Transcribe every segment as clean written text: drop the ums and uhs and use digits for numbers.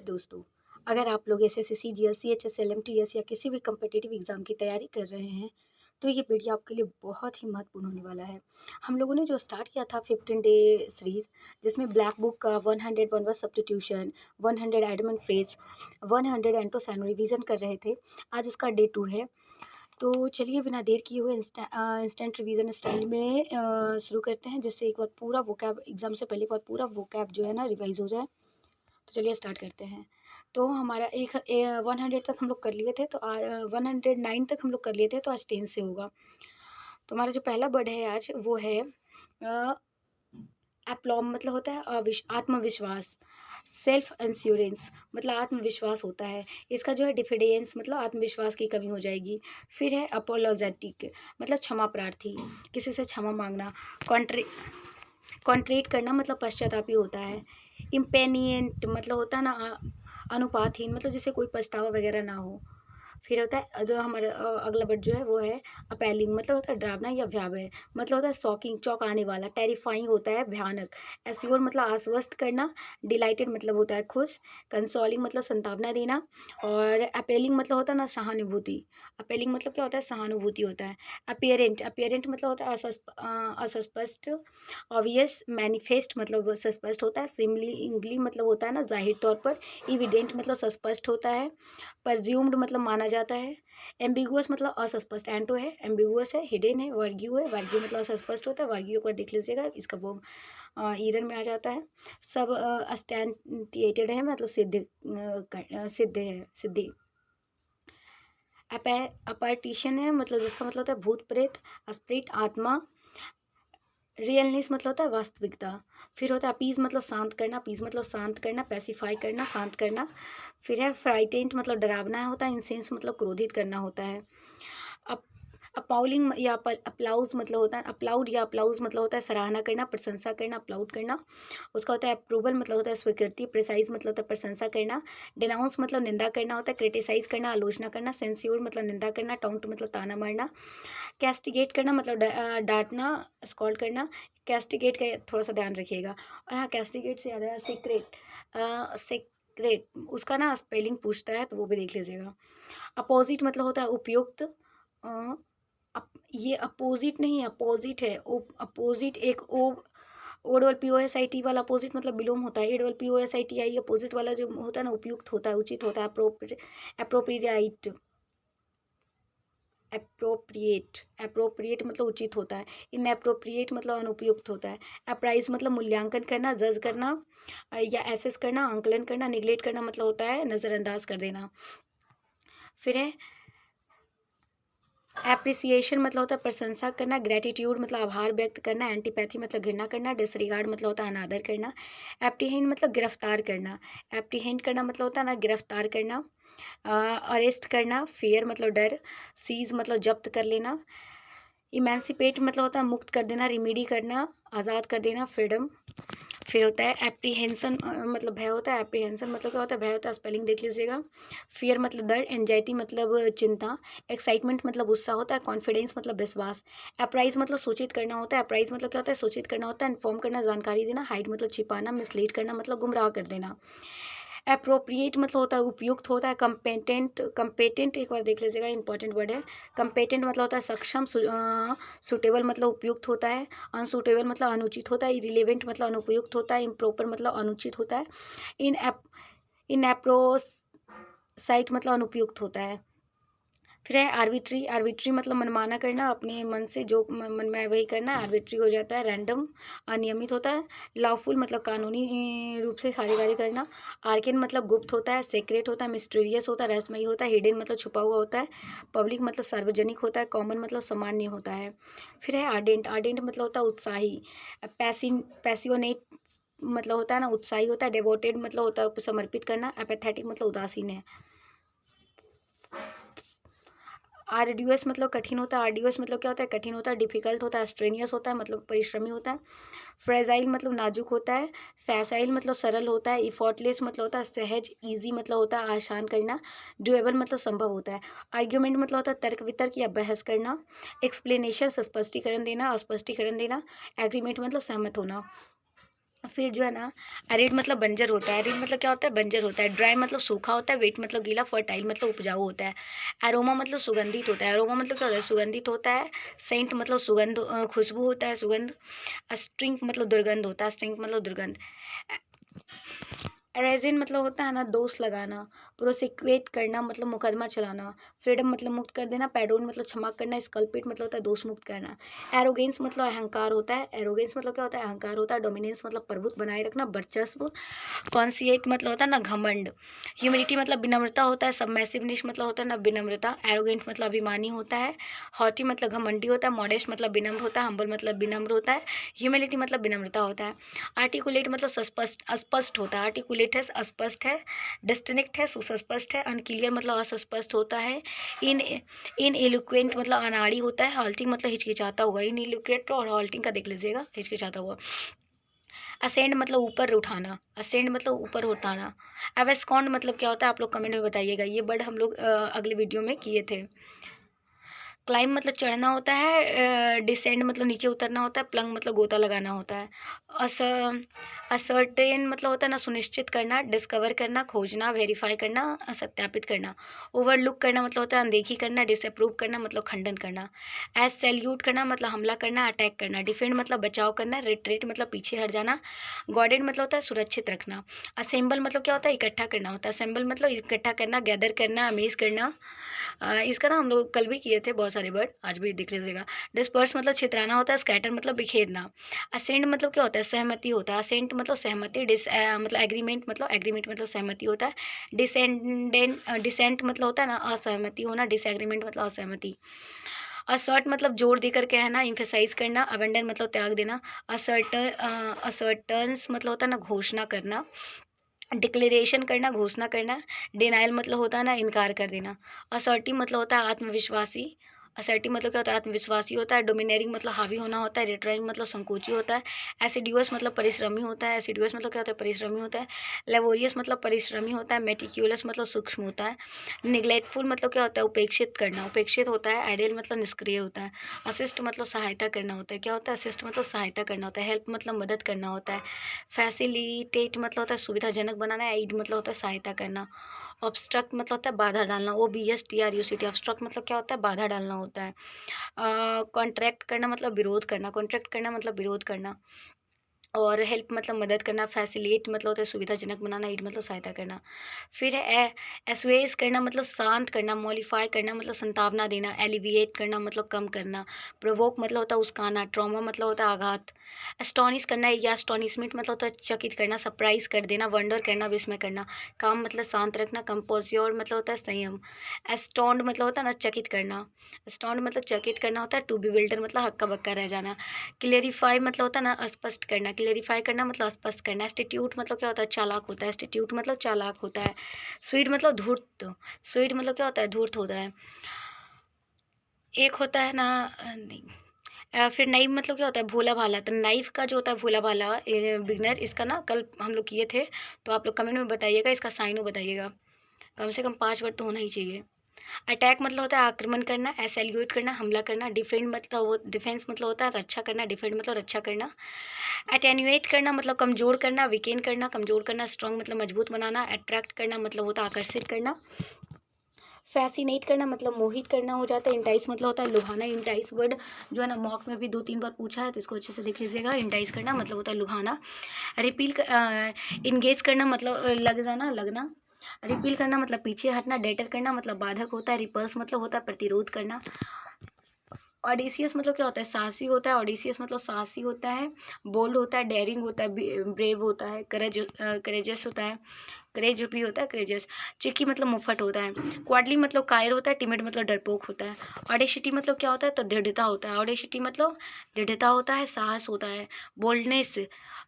दोस्तों, अगर आप लोग एसएससी, जीएस, सीएचएस, एलएमटीएस या किसी भी कॉम्पिटिटिव एग्ज़ाम की तैयारी कर रहे हैं, तो ये वीडियो आपके लिए बहुत ही महत्वपूर्ण होने वाला है। हम लोगों ने जो स्टार्ट किया था 15 डे सीरीज़, जिसमें ब्लैक बुक का 101 word substitution, 100 idiom and phrase, 100 एंटोसाइनो रिवीजन कर रहे थे। आज उसका डे 2 है। तो चलिए बिना देर किए हुए इंस्टेंट रिवीजन स्टाइल में शुरू करते हैं, जिससे एक बार पूरा वोकैब एग्ज़ाम से पहले एक बार पूरा वोकैब जो है ना रिवाइज़ हो जाए। तो चलिए स्टार्ट करते हैं। तो हमारा 100 तक हम लोग कर लिए थे, तो 109 तक हम लोग कर लिए थे, तो आज 10 से होगा। तो हमारा जो पहला वर्ड है आज वो है एप्लॉम, मतलब होता है आत्मविश्वास। सेल्फ इंश्योरेंस मतलब आत्मविश्वास होता है। इसका जो है डिफिडेंस मतलब आत्मविश्वास की कमी हो जाएगी। फिर है अपोलोजेटिक मतलब क्षमा प्रार्थी, किसी से क्षमा मांगना। कॉन्ट्री कॉन्ट्रेट करना मतलब पश्चातापी होता है। इम्पेनियंट मतलब होता है ना अनुपातहीन, मतलब जिसे कोई पछतावा वगैरह ना हो। फिर होता है जो हमारा अगला वर्ड जो है वो है अपेलिंग, मतलब होता है डरावना या भयावह, मतलब होता है शॉकिंग चौंकाने वाला। टेरिफाइंग होता है भयानक। एश्योर मतलब आश्वस्त करना। डिलाइटेड मतलब होता है खुश। कंसोलिंग मतलब संतावना देना। और अपेलिंग मतलब होता है ना सहानुभूति। अपेलिंग मतलब क्या होता है, सहानुभूति होता है। अपियरेंट अपियरेंट मतलब होता है असस्पष्ट। ऑब्वियस मैनिफेस्ट मतलब सस्पष्ट होता है। सिमिलिंगली मतलब होता है ना जाहिर तौर पर। इविडेंट मतलब सस्पष्ट होता है। परज्यूम्ड मतलब माना जाता है। एम्बिगुअस मतलब अस्पष्ट। एंटो है एम्बिगुअस है। हिडन है। वर्ग्यू है, वर्ग्यू मतलब असस्पष्ट होता है। वर्ग्यू को देख लीजिएगा, इसका वो ईरन में आ जाता है। सब अस्टैंटिएटेड है मतलब सिद्ध है, सिद्धि। अपार्टीशन है मतलब जिसका मतलब होता है भूत प्रेत। स्पिरिट आत्मा। रियलनेस मतलब होता है वास्तविकता। फिर होता है अपीज मतलब शांत करना। पीस मतलब शांत करना, पैसिफाई करना, शांत करना। फिर है फ्राइटेंट मतलब डरावना होता है। इंसेंस मतलब क्रोधित करना होता है। अप अपाउलिंग या अप्लाउज मतलब होता है अप्लाउड या अप्लाउज मतलब होता है सराहना करना, प्रशंसा करना, अप्लाउड करना। उसका होता है अप्रूवल मतलब होता है स्वीकृति। प्रिसाइज मतलब होता है प्रशंसा करना। डिनाउंस मतलब निंदा करना होता है। क्रिटिसाइज करना, आलोचना करना। सेंस्योर मतलब निंदा करना। टाउंट मतलब ताना मारना। कैस्टिगेट करना मतलब डांटना, स्कॉल्ड करना। कैस्टिगेट का थोड़ा सा ध्यान रखिएगा। और हाँ, कैस्टिगेट से याद है सीक्रेट उसका ना स्पेलिंग पूछता है, तो वो भी देख लीजिएगा। अपोजिट मतलब होता है उपयुक्त। ये अपोजिट नहीं, अपोजिट है। अपोजिट एक O O double P O S I T वाला अपोजिट मतलब विलोम होता है। A double P O S I T I opposite वाला जो होता है ना उपयुक्त होता है, उचित होता है। अप्रोप्रिएट एप्रोप्रिएट एप्रोप्रिएट मतलब उचित होता है। इनएप्रोप्रिएट मतलब अनुपयुक्त होता है। अप्राइज मतलब मूल्यांकन करना, जज करना या एसेस करना, आंकलन करना। निगलेक्ट करना मतलब होता है नज़रअंदाज कर देना। फिर है एप्रिसिएशन मतलब होता है प्रशंसा करना। ग्रेटिट्यूड मतलब आभार व्यक्त करना। एंटीपैथी मतलब घृणा करना। डिसरिगार्ड मतलब होता है अनादर करना। एप्रीहेंड मतलब गिरफ्तार करना। एप्रीहेंड करना मतलब होता है ना गिरफ्तार करना। अरेस्ट करना। फेयर मतलब डर। सीज मतलब जब्त कर लेना। इमेंसिपेट मतलब होता है मुक्त कर देना, रिमीडी करना, आज़ाद कर देना, फ्रीडम। फिर होता है एप्रीहेंसन मतलब भय होता है। एप्रीहेंसन मतलब क्या होता है, भय होता है। स्पेलिंग देख लीजिएगा। फियर मतलब डर। एंजाइटी मतलब चिंता। एक्साइटमेंट मतलब गुस्सा होता है। कॉन्फिडेंस मतलब विश्वास। अप्राइज मतलब सूचित करना होता है। अप्राइज मतलब क्या होता है, सूचित करना होता है। इन्फॉर्म करना, जानकारी देना। हाइड मतलब छिपाना। मिसलीड करना मतलब गुमराह कर देना। अप्रोप्रिएट मतलब होता है उपयुक्त होता है। कंपेटेंट कंपेटेंट एक बार देख लीजिएगा, इंपॉर्टेंट वर्ड है। कंपेटेंट मतलब होता है सक्षम। सुटेबल मतलब उपयुक्त होता है। अनसुटेबल मतलब अनुचित होता है। इरिलेवेंट मतलब अनुपयुक्त होता है। इम्प्रॉपर मतलब अनुचित होता है। इनएप्रोसाइट मतलब अनुपयुक्त होता है। फिर है आर्बिट्री। आर्बिट्री मतलब मनमाना करना, अपने मन से जो मन में आए वही करना। आर्बिट्री हो जाता है रैंडम, अनियमित होता है। लॉफुल मतलब कानूनी रूप से कार्यवाही करना। आर्केन मतलब गुप्त होता है। सीक्रेट होता है। मिस्टीरियस होता है, रहस्यमयी होता है। हिडन मतलब छुपा हुआ होता है। पब्लिक मतलब सार्वजनिक होता है। कॉमन मतलब सामान्य होता है। फिर है आर्डेंट। आर्डेंट मतलब होता है उत्साही। पैसियोनेट मतलब होता है ना उत्साही होता है। डेवोटेड मतलब होता है समर्पित करना। एपेथेटिक मतलब उदासीन है। आर्ड्यूअस मतलब कठिन होता है। आर्ड्यूअस मतलब क्या होता है, कठिन होता है। डिफिकल्ट होता है। स्ट्रेनियस होता है मतलब परिश्रमी होता है। फ्रेजाइल मतलब नाजुक होता है। फैसाइल मतलब सरल होता है। इफोर्टलेस मतलब होता है सहज। ईजी मतलब होता है आसान करना। डुएबल मतलब संभव होता है। आर्ग्यूमेंट मतलब होता है तर्क वितर्क या बहस करना। एक्सप्लेनेशन स्पष्टीकरण देना, स्पष्टीकरण देना। एग्रीमेंट मतलब सहमत होना। फिर जो है ना, एरिड मतलब बंजर होता है। एरिड मतलब क्या होता है? बंजर होता है। ड्राई मतलब सूखा होता है। वेट मतलब गीला। फर्टाइल मतलब उपजाऊ होता है। एरोमा मतलब सुगंधित होता है। एरोमा मतलब क्या होता है? सुगंधित होता है। सेंट मतलब सुगंध, खुशबू होता है, सुगंध। स्ट्रिंग मतलब दुर्गंध होता है। स्ट्रिंग मतलब दुर्गंध। रेजिन मतलब होता है ना दोष लगाना। प्रोसिक्यूट करना मतलब मुकदमा चलाना। फ्रीडम मतलब मुक्त कर देना। पैडोन मतलब क्षमा करना। स्कल्पिट मतलब होता है दोष मुक्त करना। एरोगेंस मतलब अहंकार होता है। एरोगेंस मतलब क्या होता है? अहंकार होता है। डोमिनेंस मतलब प्रभुत्व बनाए रखना, वर्चस्व। कॉन्सिएट मतलब होता है ना घमंड। ह्यूमिलिटी मतलब विनम्रता होता है। सबमेसिवनेस मतलब होता है ना विनम्रता। एरोगेंट मतलब अभिमानी होता है। हॉटी मतलब घमंडी होता है। मॉडेस्ट मतलब विनम्र होता है। हम्बल मतलब विनम्र होता है। ह्यूमिलिटी मतलब विनम्रता होता है। आर्टिकुलेट मतलब स्पष्ट, अस्पष्ट होता है। आर्टिकुलेट है अस्पष्ट है। डिस्टिंक्ट है सुस्पष्ट है। अनक्लियर मतलब अस्पष्ट होता है। इन इन एलोक्वेंट मतलब अनाड़ी होता है। हॉल्टिंग मतलब हिचकिचाता हुआ। इन एलोक्वेंट और हॉल्टिंग का देख लीजिएगा, हिचकिचाता हुआ। असेंड मतलब ऊपर उठाना। असेंड मतलब ऊपर उठाना। एवेस्कॉन्ड मतलब क्या होता है? आप लोग कमेंट में बताइएगा। ये वर्ड हम लोग अगले वीडियो में किए थे। क्लाइम मतलब चढ़ना होता है। डिसेंड मतलब नीचे उतरना होता है। प्लंग मतलब गोता लगाना होता है। अस असर्टेन मतलब होता है ना सुनिश्चित करना, डिस्कवर करना, खोजना, वेरीफाई करना, सत्यापित करना। ओवरलुक करना मतलब होता है अनदेखी करना। डिसअप्रूव करना मतलब खंडन करना। एज सैल्यूट करना मतलब हमला करना, अटैक करना। डिफेंड मतलब बचाव करना। रिट्रीट मतलब पीछे हट जाना। गॉडेड मतलब होता है सुरक्षित रखना। असेंबल मतलब क्या होता है? इकट्ठा करना होता है। असेंबल मतलब इकट्ठा करना, गैदर करना, अमेज करना। इसका ना हम लोग कल भी किए थे बहुत सारे वर्ड, आज भी देख लीजिएगा। डिस्पर्स मतलब छितराना होता है। स्कैटर मतलब बिखेरना। असेंड मतलब क्या होता है? सहमति होता है। असेंट मतलब सहमति। मतलब एग्रीमेंट मतलब सहमति होता है। डिसेंट मतलब होता है ना असहमति होना। डिसएग्रीमेंट मतलब असहमति। असर्ट मतलब जोर देकर कहना, इम्फेसाइज करना। अबेंडन मतलब त्याग देना। असर्टन्स मतलब होता है ना घोषणा करना। डिक्लेरेशन करना, घोषणा करना। डिनाइल मतलब होता है ना इनकार कर देना। असर्टिव मतलब होता है आत्मविश्वासी। असर्टिव मतलब क्या होता है? आत्मविश्वासी होता है। डोमिनेरिंग मतलब हावी होना होता है। रिट्राइंग मतलब संकोची होता है। एसिडियस मतलब परिश्रमी होता है। एसिडियस मतलब क्या होता है? परिश्रमी होता है। लेबोरियस मतलब परिश्रमी होता है। मेटिक्यूलस मतलब सूक्ष्म होता है। निग्लेक्टफुल मतलब क्या होता है? उपेक्षित करना, उपेक्षित होता है। आइडियल मतलब निष्क्रिय होता है। असिस्ट मतलब सहायता करना होता है। क्या होता है? असिस्ट मतलब सहायता करना होता है। हेल्प मतलब मदद करना होता है। फैसिलिटेट मतलब होता है सुविधाजनक बनाना। एड मतलब होता है सहायता करना। ऑब्स्ट्रक्ट मतलब होता है बाधा डालना। OBSTRUCT ऑब्स्ट्रक्ट मतलब क्या होता है? बाधा डालना होता है। कॉन्ट्रैक्ट करना मतलब विरोध करना। कॉन्ट्रैक्ट करना मतलब विरोध करना। और हेल्प मतलब मदद करना। फैसिलिटेट मतलब होता है सुविधाजनक बनाना। एड मतलब सहायता करना। फिर है एसुएज करना मतलब शांत करना। मॉलिफाई करना मतलब संतावना देना। एलिविएट करना मतलब कम करना। प्रोवोक मतलब होता है उस्काना। ट्रॉमा मतलब होता है आघात। एस्टोनिश करना या एस्टोनिशमेंट मतलब होता है चकित करना, सरप्राइज कर देना, वंडर करना, विस्मय करना। काम मतलब शांत रखना। कंपोज्योर मतलब होता है संयम। एस्टोन्ड मतलब होता है ना चकित करना। एस्टोन्ड मतलब चकित करना होता है। टू बी विल्डर मतलब हक्का बक्का रह जाना। क्लेरिफाई मतलब होता है ना स्पष्ट करना। क्लेरिफाई करना मतलब स्पष्ट करना। एस्टिट्यूट मतलब क्या होता है? चालाक होता है। एस्टिट्यूट मतलब चालाक होता है। स्वीट मतलब धूर्त। स्वीट मतलब क्या होता है? धूर्त होता है। एक होता है ना नहीं। फिर नाइव मतलब क्या होता है? भोला भाला। तो नाइफ का जो होता है भोला भाला बिगनर, इसका ना कल हम लोग किए थे, तो आप लोग कमेंट में बताइएगा, इसका साइनो बताइएगा। कम से कम 5 वर्ड तो होना ही चाहिए। अटैक मतलब होता है आक्रमण करना। एसैल्यूट करना, हमला करना। डिफेंड मतलब वो डिफेंस मतलब होता है रक्षा करना। डिफेंड मतलब रक्षा करना। अटेन्यूएट करना मतलब कमजोर करना। वीकेंड करना, कमजोर करना। स्ट्रॉन्ग मतलब मजबूत बनाना। अट्रैक्ट करना मतलब होता है आकर्षित करना। फैसिनेट करना मतलब मोहित करना हो जाता है। इंटाइस मतलब होता है लुभाना। इंटाइस वर्ड जो है ना मॉक में भी 2-3 बार पूछा है, तो इसको अच्छे से देख लीजिएगा। इंटाइस करना मतलब होता है लुभाना। रिपील इंगेज करना मतलब लग जाना, लगना। रिपील करना मतलब पीछे हटना। डेटर करना मतलब बाधक होता है। रिपल्स मतलब होता है प्रतिरोध करना। ऑडिसियस मतलब क्या होता है? साहसी होता है। ऑडिसियस मतलब साहसी होता है। बोल्ड होता है। डेयरिंग होता है। ब्रेव होता है। करेजस होता है। करेज भी होता है, करेजस। चिकी मतलब मुफ्फट होता है। क्वाडली मतलब कायर होता है। टिमिड मतलब डरपोक होता है। ऑडेसिटी मतलब क्या होता है? तो दृढ़ता होता है। ऑडेसिटी मतलब दृढ़ता होता है, साहस होता है। बोल्डनेस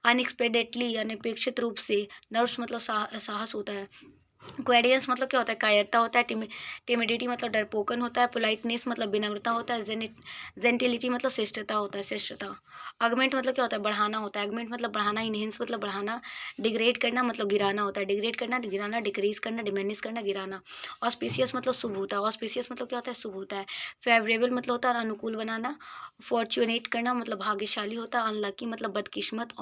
अनएक्सपेक्टेडली, अनपेक्षित रूप से। नर्व्स मतलब साहस होता है। क्वेडियंस मतलब क्या होता है? कायरता होता है। टिमिडिटी मतलब डरपोकन होता है। पोलाइटनेस मतलब विनम्रता होता है। जेंटिलिटी मतलब श्रेष्ठता होता है, श्रेष्ठता। अगमेंट मतलब क्या होता है? बढ़ाना होता है। अगमेंट मतलब बढ़ाना। इनहेंस मतलब बढ़ाना। डिग्रेड करना मतलब गिराना होता है। डिग्रेड करना, गिराना। डिक्रीज करना, डिमेनिस करना, गिराना। ऑस्पिशियस मतलब शुभ होता है। ऑस्पिशियस मतलब क्या होता है? शुभ होता है। फेवरेबल मतलब होता है अनुकूल बनाना। फॉर्चुनेट करना मतलब भाग्यशाली होता है। अनलकी मतलब बदकिस्मत।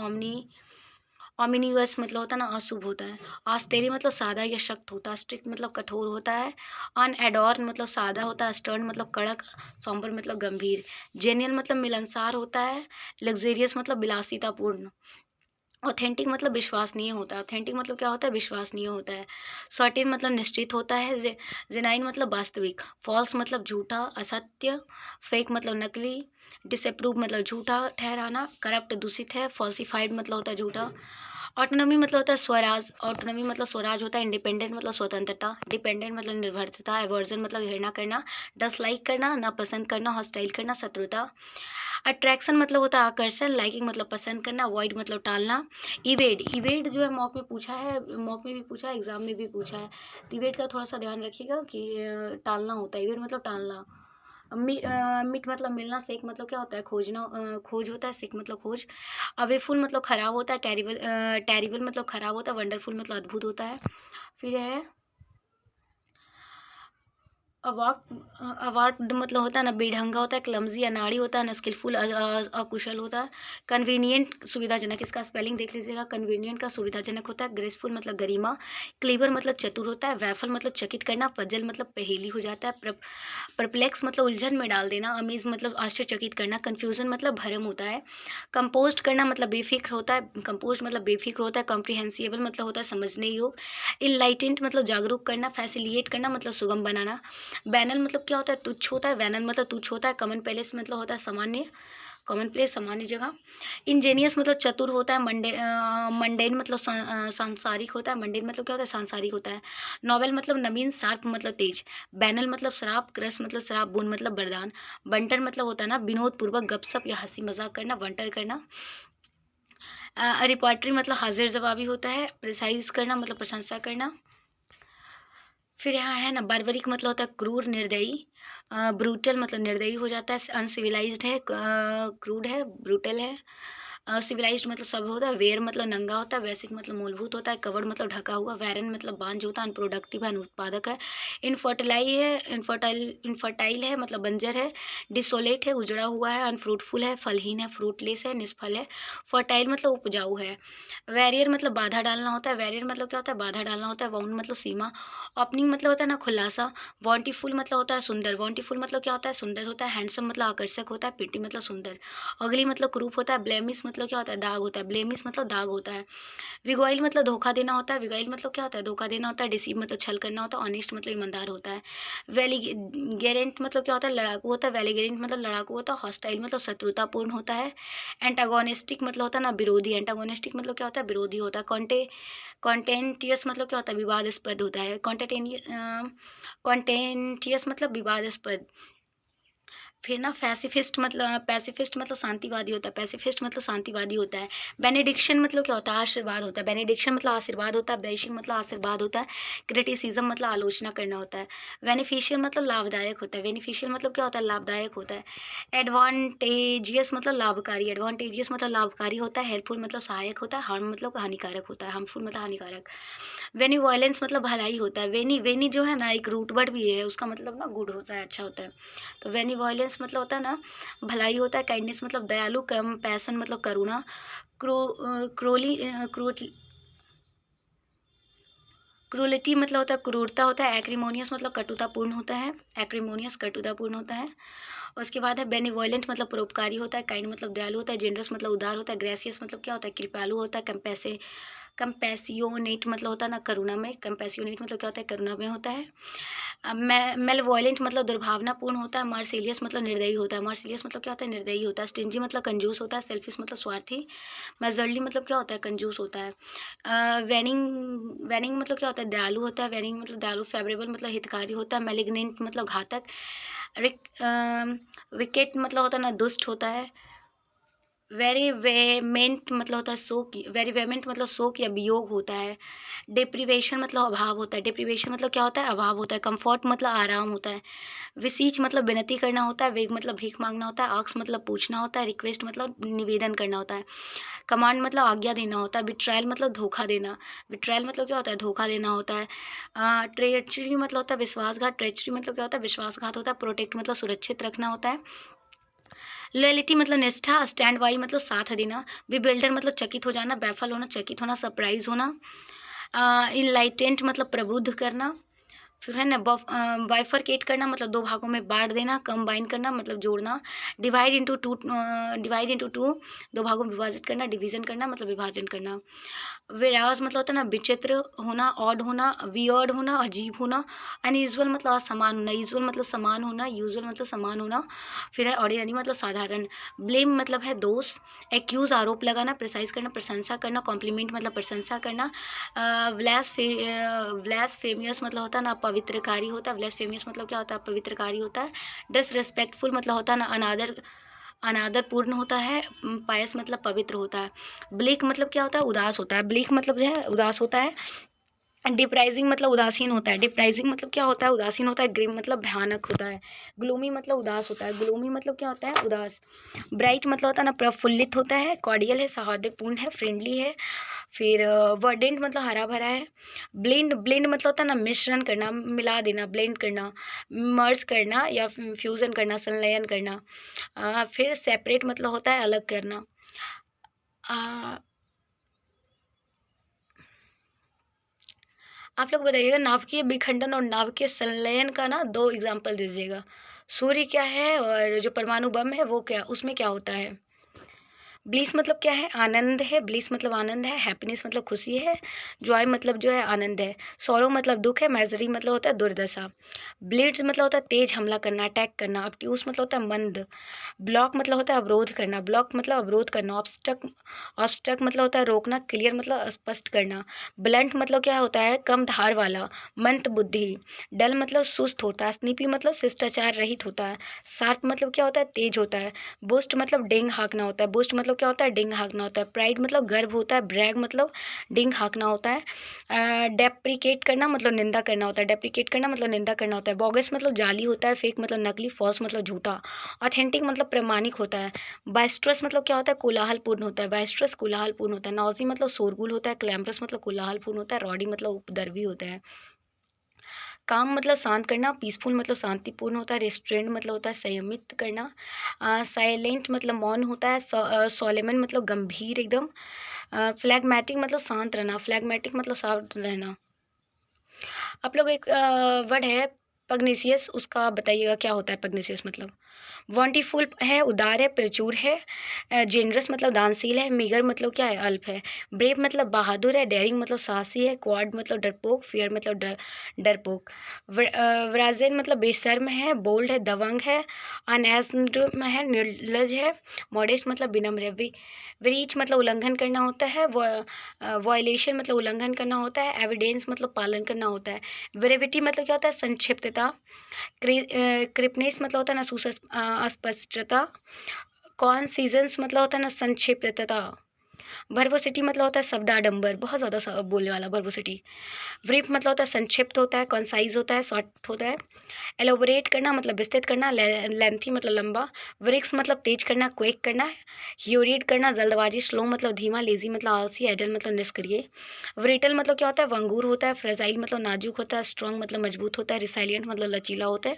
ओमिनियस मतलब होता है ना अशुभ होता है। आस्तेरी मतलब सादा या सख्त होता है। स्ट्रिक्ट मतलब कठोर होता है। अनएडॉर्न मतलब सादा होता है। स्टर्न मतलब कड़क। सॉम्बर मतलब गंभीर। जेन्युइन मतलब मिलनसार होता है। लग्जेरियस मतलब विलासितापूर्ण। ऑथेंटिक मतलब विश्वसनीय होता है। ऑथेंटिक मतलब क्या होता है? विश्वसनीय होता है। सर्टेन मतलब निश्चित होता है। जेनाइन मतलब वास्तविक। फॉल्स मतलब झूठा, असत्य। फेक मतलब नकली। डिसअप्रूव मतलब झूठा ठहराना, करप्ट दूषित है। फॉल्सिफाइड मतलब होता है झूठा। ऑटोनॉमी मतलब होता है स्वराज। ऑटोनॉमी मतलब स्वराज होता है। इंडिपेंडेंट मतलब स्वतंत्रता। डिपेंडेंट मतलब निर्भरता। एवर्जन मतलब घृणा करना। डिसलाइक करना, नापसंद करना। हॉस्टाइल करना, शत्रुता। अट्रैक्शन मतलब होता है आकर्षण। लाइकिंग मतलब पसंद करना। अवॉइड मतलब टालना। इवेड, इवेड जो है मॉक में पूछा है, मॉक में भी पूछा है, एग्जाम में भी पूछा है। तो इवेड का थोड़ा सा ध्यान रखिएगा कि टालना होता है। इवेड मतलब टालना। मिट मतलब मिलना। सेक मतलब क्या होता है? खोजना, खोज होता है। सिक मतलब खोज। अवेफुल मतलब खराब होता है। टेरिबल, टेरिबल मतलब खराब होता है। वंडरफुल मतलब अद्भुत होता है। फिर है अवार्ड। अवार्ड मतलब होता है ना बेढंगा होता है। क्लमजी अनाड़ी होता है। ना स्किलफुल अकुशल होता है। कन्वीनियंट सुविधाजनक, इसका स्पेलिंग देख लीजिएगा। कन्वीनियंट का सुविधाजनक होता है। ग्रेसफुल मतलब गरिमा। क्लीवर मतलब चतुर होता है। वैफल मतलब चकित करना। पजल मतलब पहेली हो जाता है। परप्लेक्स मतलब उलझन में डाल देना। अमीज मतलब आश्चर्यचकित करना। कन्फ्यूजन मतलब भरम होता है। कंपोस्ट करना मतलब बेफिक्र होता है। कंपोस्ट मतलब बेफिक्र होता है। कॉम्प्रिहेंसिबल मतलब होता है समझने योग्य। इनलाइटेंट मतलब जागरूक करना। फैसिलिएट करना मतलब सुगम बनाना। बैनल मतलब क्या होता है? तुच्छ होता है। वैनल मतलब तुच्छ होता है। कॉमन प्लेस मतलब होता है सामान्य। कॉमन प्लेस सामान्य जगह। इंजीनियस मतलब चतुर होता है। मंडेन मतलब सांसारिक होता है। मंडेन मतलब क्या होता है? सांसारिक होता है। नॉवेल मतलब नवीन। शार्प मतलब तेज। बैनल मतलब शराब। क्रस मतलब शराब। बुन मतलब वरदान। बंटर मतलब होता है ना विनोद पूर्वक गपशप या हंसी मजाक करना। बंटर करना। रिपोर्टरी मतलब हाजिर जवाबी होता है। प्रिसाइज करना मतलब प्रशंसा करना। फिर यहाँ है ना बार्बरिक मतलब होता है क्रूर निर्दयी। ब्रूटल मतलब निर्दयी हो जाता है। अनसिविलाइज्ड है। क्रूड है। ब्रूटल है। सिविलाइज्ड मतलब सब होता है। वेयर मतलब नंगा होता है। बेसिक मतलब मूलभूत होता है। कवर्ड मतलब ढका हुआ। वैरन मतलब बांझ होता है। अनप्रोडक्टिव है, अनुत्पादक है। इनफर्टिलाई है। इनफर्टाइल है मतलब बंजर है। डिसोलेट है, उजड़ा हुआ है। अनफ्रूटफुल है, फलहीन है। फ्रूटलेस है, निष्फल है। फर्टाइल मतलब उपजाऊ है। वैरियर मतलब बाधा डालना होता है। वैरियर मतलब क्या होता है? बाधा डालना होता है। बाउंड मतलब सीमा। ओपनिंग मतलब होता है ना खुलासा। वांटीफुल मतलब होता है सुंदर। वांटीफुल मतलब क्या होता है? सुंदर होता है। हैंडसम मतलब आकर्षक होता है। प्रिटी मतलब सुंदर। अगली मतलब कुरूप होता है। ब्लेमिश मतलब क्या होता है? दाग होता है। ब्लेमिश मतलब दाग होता है। विगोइल मतलब धोखा देना होता है। विगोइल मतलब क्या होता है? धोखा देना होता है। डिसीव मतलब छल करना होता है। ऑनेस्ट मतलब ईमानदार होता है। वैलीगेरेंट मतलब क्या होता है? लड़ाकू होता है। वैलीगेरेंट मतलब लड़ाकू होता है। हॉस्टाइल मतलब शत्रुतापूर्ण होता है। एंटागोनिस्टिक मतलब होता है ना विरोधी। एंटागोनिस्टिक मतलब क्या होता है? विरोधी होता है। कॉन्टेंटियस मतलब क्या होता है? विवादास्पद होता है। कॉन्टेंटियस मतलब विवादास्पद। फिर ना पैसिफिस्ट मतलब शांतिवादी होता है। पैसिफिस्ट मतलब शांतिवादी होता है। बेनेडिक्शन मतलब क्या होता है? आशीर्वाद होता है। बेनेडिक्शन मतलब आशीर्वाद होता है। ब्लेसिंग मतलब आशीर्वाद होता है। क्रिटिसिज्म मतलब आलोचना करना होता है। बेनिफिशियल मतलब लाभदायक होता है। बेनिफिशियल मतलब क्या होता है? लाभदायक होता है। एडवांटेजियस मतलब लाभकारी। एडवांटेजियस मतलब लाभकारी होता है। हेल्पफुल मतलब सहायक होता है। हार्म मतलब हानिकारक होता है। हार्मफुल मतलब हानिकारक। वेनी वायलेंस मतलब भलाई होता है। वेनी वेनी जो है ना एक रूट वर्ड भी है, उसका मतलब ना गुड होता है, अच्छा होता है। तो बेनिवॉलेंस मतलब होता है ना भलाई होता है। काइंडनेस मतलब दयालु। कंपैशन मतलब करुणा। क्रो क्रोली क्रूलिटी मतलब होता है क्रूरता होता है। एक्रीमोनियस मतलब कटुतापूर्ण होता है। एक्रीमोनियस कटुतापूर्ण होता है। उसके बाद है बेनिवॉलेंट मतलब परोपकारी होता है। काइंड मतलब दयालु होता है। जेनरस मतलब उदार होता है। ग्रेसियस मतलब क्या होता है? कृपालु होता है। कंपैसियोनेट मतलब होता है ना करुणा में। कंपैसियोनेट मतलब क्या होता है? करुणा में होता है। मेलवॉलेंट मतलब दुर्भावनापूर्ण होता है। मार्सिलियस मतलब निर्दयी होता है। मार्सिलियस मतलब क्या होता है? निर्दयी होता है। स्टिंजी मतलब कंजूस होता है। सेल्फिश मतलब स्वार्थी। मेजरली मतलब क्या होता है? कंजूस होता है। वैनिंग वैनिंग मतलब क्या होता है? दयालु होता है। वैनिंग मतलब दयालु। फेवरेबल मतलब हितकारी होता है। मेलिग्नेंट मतलब घातक। विकेट मतलब होता है ना दुष्ट होता है। वेरी वेमेंट मतलब होता है शोक। वेरी वेमेंट मतलब शोक या वियोग होता है। डिप्रीवेशन मतलब अभाव होता है। डिप्रीवेशन मतलब क्या होता है? अभाव होता है। कंफर्ट मतलब आराम होता है। विसीच मतलब विनती करना होता है। वेग मतलब भीख मांगना होता है। आक्स मतलब पूछना होता है। रिक्वेस्ट मतलब निवेदन करना होता है। कमांड मतलब आज्ञा देना होता है। बिट्रायल मतलब धोखा देना। बिट्रायल मतलब क्या होता है? धोखा देना होता है। ट्रेचरी मतलब होता है विश्वासघात। ट्रेचरी मतलब क्या होता है? विश्वासघात होता है। प्रोटेक्ट मतलब सुरक्षित रखना होता है। लॉयल्टी मतलब निष्ठा, स्टैंड बाई मतलब साथ देना, बिल्डर मतलब चकित हो जाना, बैफल होना, चकित होना, सरप्राइज होना, इनलाइटेंट मतलब प्रबुद्ध करना, फिर है ना बाइफरकेट करना मतलब दो भागों में बांट देना, कंबाइन करना मतलब जोड़ना, डिवाइड इनटू टू दो भागों में विभाजित करना, डिवीजन करना मतलब विभाजन करना, वेराज मतलब होता है ना विचित्र होना, ऑड होना, वियर्ड होना, अजीब होना, अनयूजुअल मतलब असमान होना, यूजुअल मतलब समान होना, यूजुअल मतलब समान होना, फिर है ऑर्डिनरी मतलब साधारण, ब्लेम मतलब है दोष, एक्यूज आरोप लगाना, प्रिसाइज करना प्रशंसा करना, कॉम्प्लीमेंट मतलब प्रशंसा करना, ब्लासफेमियस मतलब होता है ना पवित्रकारी होता है, ब्लासफेमियस मतलब क्या होता है पवित्रकारी होता है, डिसरिस्पेक्टफुल मतलब होता है ना अनादर अनादरपूर्ण होता है, पायस मतलब पवित्र होता है, ब्लीक मतलब क्या होता है उदास होता है, ब्लीक मतलब जो है उदास होता है, डिप्राइजिंग मतलब उदासीन होता है, डिप्राइजिंग मतलब क्या होता है उदासीन होता है, ग्रिम मतलब भयानक होता है, ग्लूमी मतलब उदास होता है, ग्लूमी मतलब क्या होता है उदास, ब्राइट मतलब होता है ना प्रफुल्लित होता है, कॉर्डियल है सौहार्दपूर्ण है, फ्रेंडली है, फिर वर्डेंट मतलब हरा भरा है, ब्लेंड ब्लेंड मतलब होता है ना मिश्रण करना, मिला देना, ब्लेंड करना, मर्ज करना या फ्यूज़न करना, संलयन करना, फिर सेपरेट मतलब होता है अलग करना। आप लोग बताइएगा नाभिकीय विखंडन और नाभिकीय संलयन का ना दो एग्जाम्पल दीजिएगा। सूर्य क्या है और जो परमाणु बम है वो क्या उसमें क्या होता है। ब्लिस मतलब क्या है आनंद है, ब्लिस मतलब आनंद है, हैप्पीनेस मतलब खुशी है, जॉय मतलब जो है आनंद है, सॉरो मतलब दुख है, मैजरी मतलब होता है दुर्दशा, ब्लिट्स मतलब होता है तेज हमला करना, अटैक करना, ऑब्ट्यूस मतलब होता है मंद, ब्लॉक मतलब होता है अवरोध करना, ब्लॉक मतलब अवरोध करना, ऑब्स्टक मतलब होता है रोकना, क्लियर मतलब स्पष्ट करना, ब्लंट मतलब क्या होता है कम धार वाला, मंद बुद्धि, डल मतलब सुस्त होता है, स्नीपी मतलब शिष्टाचार रहित होता है, शार्प मतलब क्या होता है तेज होता है, बूस्ट मतलब डिंग हाँकना होता है, बूस्ट मतलब क्या होता है डिंग हाँकना होता है, प्राइड मतलब गर्व होता है, ब्रैग मतलब डिंग हाँकना होता है, डेप्रिकेट करना मतलब निंदा करना होता है, डेप्रिकेट करना मतलब निंदा करना होता है, बोगस मतलब जाली होता है, फेक मतलब नकली, फॉल्स मतलब झूठा, ऑथेंटिक मतलब प्रमाणिक होता है, बाइस्ट्रस मतलब क्या होता है कोलाहलपूर्ण होता है, बाइस्ट्रस कोलाहलपूर्ण होता है, नॉजी मतलब शोरगुल होता है, क्लैम्परस मतलब कोलाहलपूर्ण होता है, रॉडी मतलब उपद्रवी होता है, काम मतलब शांत करना, पीसफुल मतलब शांतिपूर्ण होता है, रेस्ट्रेंट मतलब होता है संयमित करना, साइलेंट मतलब मौन होता है, सोलेमन मतलब गंभीर एकदम, फ्लैगमेटिक मतलब शांत रहना, फ्लैगमेटिक मतलब शांत रहना। आप लोग एक वर्ड है पग्नेसियस, उसका बताइएगा क्या होता है पग्नेसियस मतलब। वांटीफुल है उदार है प्रचुर है, जेनरस मतलब दानशील है, मीगर मतलब क्या है अल्प है, ब्रेव मतलब बहादुर है, डेयरिंग मतलब साहसी है, क्वाड मतलब डरपोक, फियर मतलब डरपोक, व्राजेन मतलब बेशर्म है, बोल्ड है दबंग है, अनएस्ड है निर्लज है, मॉडेस्ट मतलब विनम्र है, ब्रीच मतलब उल्लंघन करना होता है, वॉयलेशन मतलब उल्लंघन करना होता है, एविडेंस मतलब पालन करना होता है, ब्रेविटी मतलब क्या होता है संक्षिप्तता, क्रिपनेस मतलब होता है ना अस्पष्टता, कौन सीजन्स मतलब होता है ना संक्षिप्तता, वर्बोसिटी मतलब होता है शब्दाडंबर बहुत ज़्यादा बोलने वाला वर्बोसिटी, ब्रीफ मतलब होता है संक्षिप्त होता है, कॉन्साइज होता है शॉर्ट होता है, एलोबोरेट करना मतलब विस्तृत करना, लेंथी मतलब लंबा, व्रिक्स मतलब तेज करना क्वेक करना, ह्यूरिड करना जल्दबाजी, स्लो मतलब धीमा, लेजी मतलब आलसी, एडल मतलब निष्क्रिय, व्रिटल मतलब क्या होता है वंगूर होता है, फ्रेजाइल मतलब नाजुक होता है, स्ट्रॉन्ग मतलब मजबूत होता है, रिसाइलियंट मतलब लचीला होता है,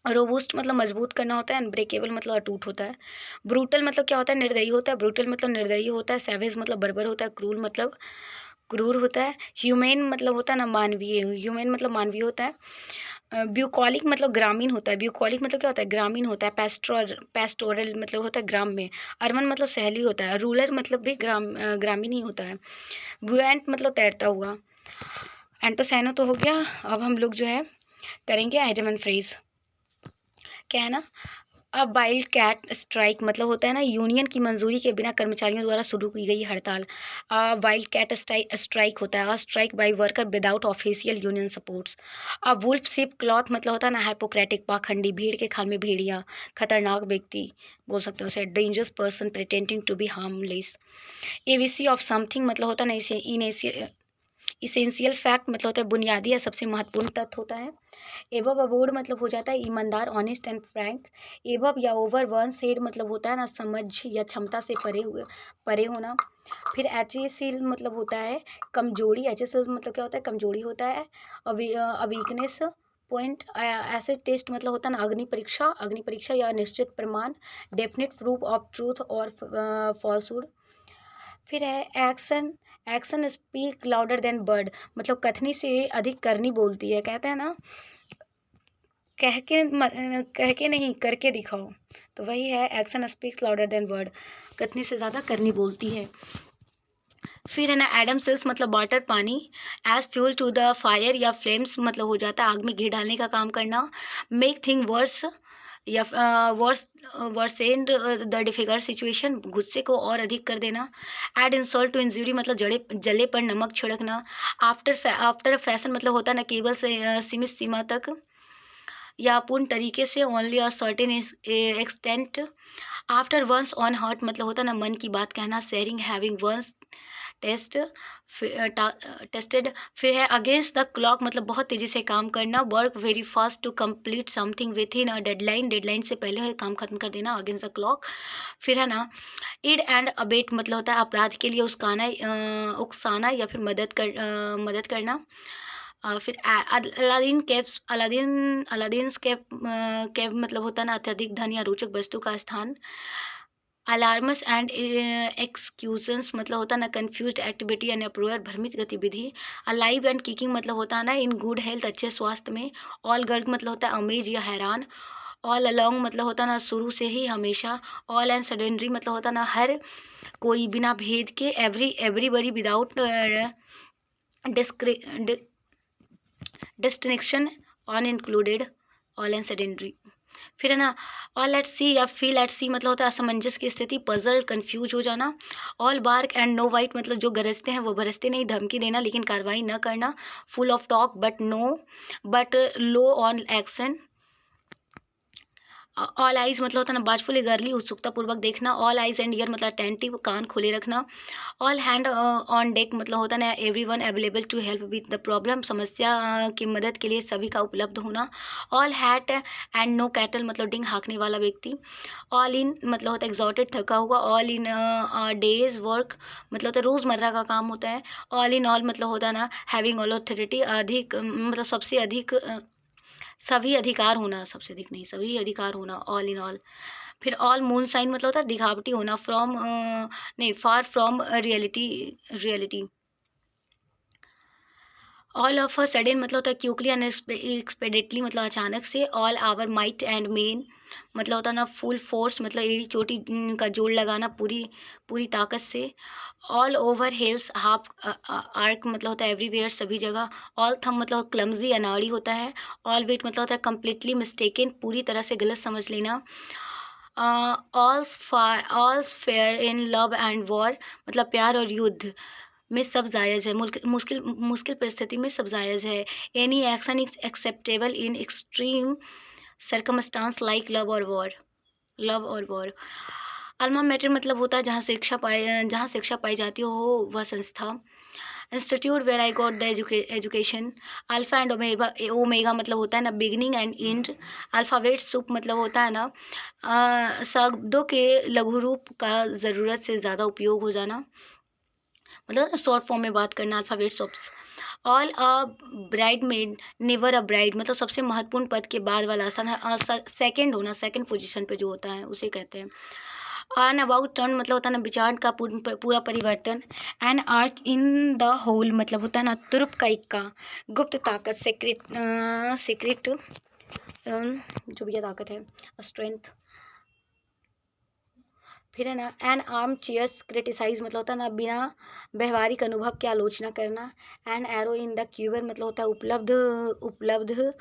रोबूस्ट मतलब मजबूत करना होता है, अनब्रेकेबल मतलब अटूट होता है, ब्रूटल मतलब क्या होता है निर्दयी होता है, ब्रूटल मतलब निर्दयी होता है, सैवेज मतलब बर्बर होता है, क्रूर मतलब क्रूर होता है, ह्यूमेन मतलब होता है ना मानवीय, ह्यूमेन मतलब मानवीय होता है, ब्यूकॉलिक मतलब ग्रामीण होता है, ब्यूकॉलिक मतलब क्या होता है ग्रामीण होता है, पेस्टोरल मतलब होता है ग्राम में, अर्बन मतलब शहरी होता है, रूरल मतलब भी ग्रामीण ही होता है, बुएंट मतलब तैरता हुआ। एंटोसैनो तो हो गया, अब हम लोग जो है करेंगे आइटम एंड फ्रेज। क्या है ना अब वाइल्ड कैट स्ट्राइक मतलब होता है ना यूनियन की मंजूरी के बिना कर्मचारियों द्वारा शुरू की गई हड़ताल, वाइल्ड कैट स्ट्राइक होता है strike by worker without official union supports, wolf sheep cloth मतलब होता है ना हाइपोक्रेटिक पाखंडी, भीड़ के खाल में भेड़िया, खतरनाक व्यक्ति बोल सकते हो उसे, dangerous person pretending to be harmless, ABC of something मतलब होता है ना इसे इसेंशियल फैक्ट मतलब होता है बुनियादी या सबसे महत्वपूर्ण तथ्य होता है, एबव अबोर्ड मतलब हो जाता है ईमानदार ऑनेस्ट एंड फ्रैंक, एबव या ओवर वन सेड मतलब होता है ना समझ या क्षमता से परे होना, फिर एच ए सी मतलब होता है कमजोरी, एच एस मतलब क्या होता है कमजोरी होता है, वीकनेस पॉइंट ऐसे टेस्ट मतलब होता है ना अग्नि परीक्षा या निश्चित प्रमाण, डेफिनेट प्रूफ ऑफ ट्रूथ और फॉल्सहुड। फिर है action, action speak louder than word, मतलब कथनी से अधिक करनी बोलती है। कहते हैं ना कह के नहीं करके दिखाओ, तो वही है action speaks louder than word, कथनी से ज़्यादा करनी बोलती है। फिर है ना एडम सेल्स मतलब वाटर पानी, as fuel to the fire या फ्लेम्स मतलब हो जाता है आग में घी डालने का काम करना, मेक थिंग वर्स या वर्स वर्सेंड द डिफिकल्ट सिचुएशन, गुस्से को और अधिक कर देना, एड इंसल्ट टू इंजरी मतलब जले पर नमक छिड़कना, आफ्टर फैशन मतलब होता है ना केवल से सीमित सीमा तक या पूर्ण तरीके से, only a certain extent, after one's own heart मतलब होता है ना मन की बात कहना, sharing having one's test tested. फिर है अगेंस्ट द क्लॉक मतलब बहुत तेज़ी से काम करना, work very fast to complete something within a deadline, deadline से पहले काम खत्म कर देना, अगेंस्ट द क्लॉक। फिर है ना ईड एंड अबेट मतलब होता है अपराध के लिए उकसाना या फिर मदद करना। फिर अलादीन्स केव मतलब होता है ना अत्यधिक धन या रोचक वस्तु का स्थान। अलार्मस एंड एक्सक्यूजन्स मतलब होता है ना कंफ्यूज्ड एक्टिविटी एंड अप्रोयर भ्रमित गतिविधि। अलाइव एंड किकिंग मतलब होता है ना इन गुड हेल्थ अच्छे स्वास्थ्य में। ऑल गर्ग मतलब होता है अमेज या हैरान। ऑल अलोंग मतलब होता है ना शुरू से ही हमेशा। ऑल एंड सडनली मतलब होता है ना हर कोई बिना भेद के। Everybody without distinction on included. All and suddenly. फिर है ना ऑल एट सी या फील एट सी मतलब होता है असमंजस की स्थिति, पजल कंफ्यूज हो जाना। All bark and no bite मतलब जो गरजते हैं वो बरसते नहीं, धमकी देना लेकिन कार्रवाई न करना। Full of talk but low on action. All eyes मतलब होता है ना बाजफुल गर्ली उत्सुकतापूर्वक देखना। ऑल आइज एंड ईयर मतलब अटेंटिव कान खुले रखना। ऑल हैंड ऑन डेक मतलब होता है ना every one available to help with the problem समस्या की मदद के लिए सभी का उपलब्ध होना। All hat and no cattle मतलब डिंग हाँकने वाला व्यक्ति। ऑल इन मतलब होता है एग्जॉटेड थका हुआ। ऑल इन डेज वर्क मतलब होता है रोज़मर्रा का काम होता है। ऑल इन ऑल मतलब होता है ना हैविंग ऑल अथॉरिटी अधिक मतलब सबसे अधिक सभी अधिकार होना, सबसे अधिक नहीं सभी अधिकार होना। All in all. फिर ऑल मून साइन मतलब होता है दिखावटी होना, फ्रॉम नहीं far from reality. All of a sudden मतलब होता है क्यूकली अनएक्सपेक्टेडली मतलब अचानक से। All our might and main मतलब होता है ना फुल फोर्स मतलब एड़ी चोटी का जोड़ लगाना पूरी पूरी ताकत से। All over hills half arc मतलब होता है एवरीवेयर सभी जगह। ऑल थम मतलब क्लमजी अनाड़ी होता है। ऑल वेट मतलब होता है कम्प्लीटली मिस्टेकन पूरी तरह से गलत समझ लेना। All's fair in love and war मतलब प्यार और युद्ध में सब जायज़ है, मुश्किल मुश्किल परिस्थिति में सब जायज़ है। Any action is acceptable in extreme circumstance like love और वॉर। अल्मा मैटर मतलब होता है जहाँ शिक्षा पाई जाती हो वह संस्था। Institute where I got the education. Alpha and omega मतलब होता है ना beginning and end. Alphabet soup मतलब होता है ना शब्दों के लघु रूप का ज़रूरत से ज़्यादा उपयोग हो जाना, मतलब शॉर्ट फॉर्म में बात करना। Alphabets ops. All a bride made never a bride मतलब सबसे महत्वपूर्ण पद के बाद वाला स्थान है सेकंड होना, सेकंड पोजीशन पे जो होता है उसे कहते हैं। ऑन अबाउट टर्न मतलब होता है ना विचार का पूरा परिवर्तन। An ark in the hole मतलब होता है ना तुर्प का इक्का, गुप्त ताकत सीक्रेट जो भी ताकत है, स्ट्रेंथ। फिर है ना एन आर्म चेयर्स क्रिटिसाइज मतलब होता है ना बिना व्यवहारिक अनुभव की आलोचना करना। एन एरो इन द क्यूबर मतलब होता है उपलब्ध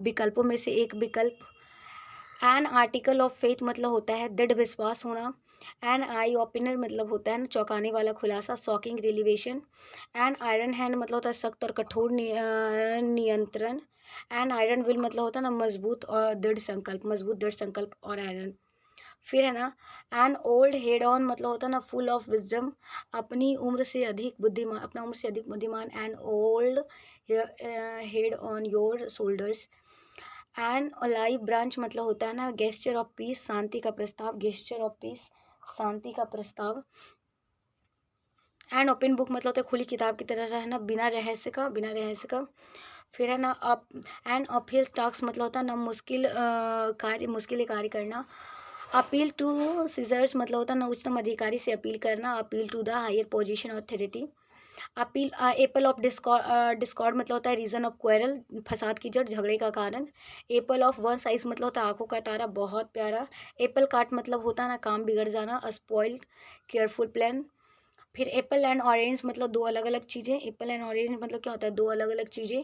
विकल्पों में से एक विकल्प। एन आर्टिकल ऑफ फेथ मतलब होता है दृढ़ विश्वास होना। एन आई ओपनर मतलब होता है ना चौंकाने वाला खुलासा, शॉकिंग रिलीवेशन। एन आयरन हैंड मतलब होता है सख्त और कठोर नियंत्रण। एन आयरन विल मतलब होता है ना मजबूत दृढ़ संकल्प और आयरन। फिर है ना एन ओल्ड हेड ऑन मतलब होता है ना फुल ऑफ विजडम, अपना उम्र से अधिक बुद्धिमान। An old head on your shoulders. An live branch मतलब होता है ना गेस्चर ऑफ पीस शांति का प्रस्ताव, शांति का प्रस्ताव। एंड ओपन बुक मतलब होता है खुली किताब की तरह रहना बिना रहस्य का। फिर है ना अप एंड अपहिल टास्क मतलब होता है ना मुश्किल कार्य करना। अपील टू सीजर्स मतलब होता है ना उच्चतम अधिकारी से अपील करना। Appeal to the higher position authority. Appeal apple of discord मतलब होता है रीजन ऑफ क्वेरल, फसाद की जड़, झगड़े का कारण। एपल ऑफ वन साइज मतलब होता है आंखों का तारा, बहुत प्यारा। एप्पल काट मतलब होता है ना काम बिगड़ जाना, स्पॉइल्ड केयरफुल प्लान। फिर एप्पल एंड ऑरेंज मतलब दो अलग अलग चीज़ें। एप्पल एंड ऑरेंज मतलब क्या होता है, दो अलग अलग चीज़ें।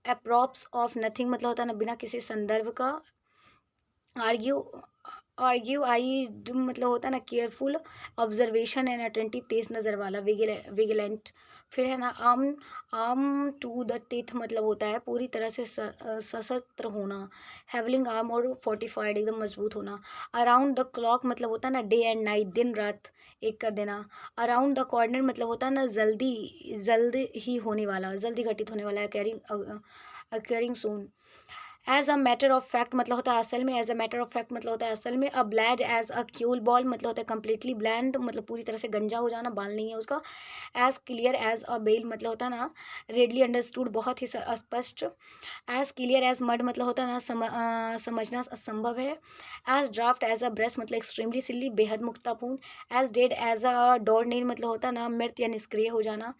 अप्रोप्स ऑफ नथिंग मतलब होता है ना बिना किसी संदर्भ का। आर्ग्यू आर्ग्यू आई डू मतलब होता है ना careful observation and attentive test, नज़र वाला, विजिलेंट। फिर है ना आर्म टू द टीथ मतलब होता है पूरी तरह से सशस्त्र होना। हैवलिंग आर्म और फोर्टिफाइड एकदम मजबूत होना। अराउंड द क्लॉक मतलब होता है ना डे एंड नाइट, दिन रात एक कर देना। अराउंड द कॉर्नर मतलब होता है ना जल्द ही होने वाला, जल्दी घटित होने वाला है, occurring soon. As a matter of fact मतलब होता है असल में। As a matter of fact मतलब होता है असल में। A bald as a cue ball मतलब होता है कम्प्लीटली ब्लैंड मतलब पूरी तरह से गंजा हो जाना, बाल नहीं है उसका। As clear as a bell मतलब होता है ना रेडली अंडरस्टूड, बहुत ही स्पष्ट। एज क्लियर एज मड मतलब होता है ना समझना असंभव है। As daft as a brush मतलब एक्सट्रीमली सिल्ली, बेहद मुक्तापूर्ण। As dead as a doornail मतलब होता है ना मृत या निष्क्रिय हो जाना।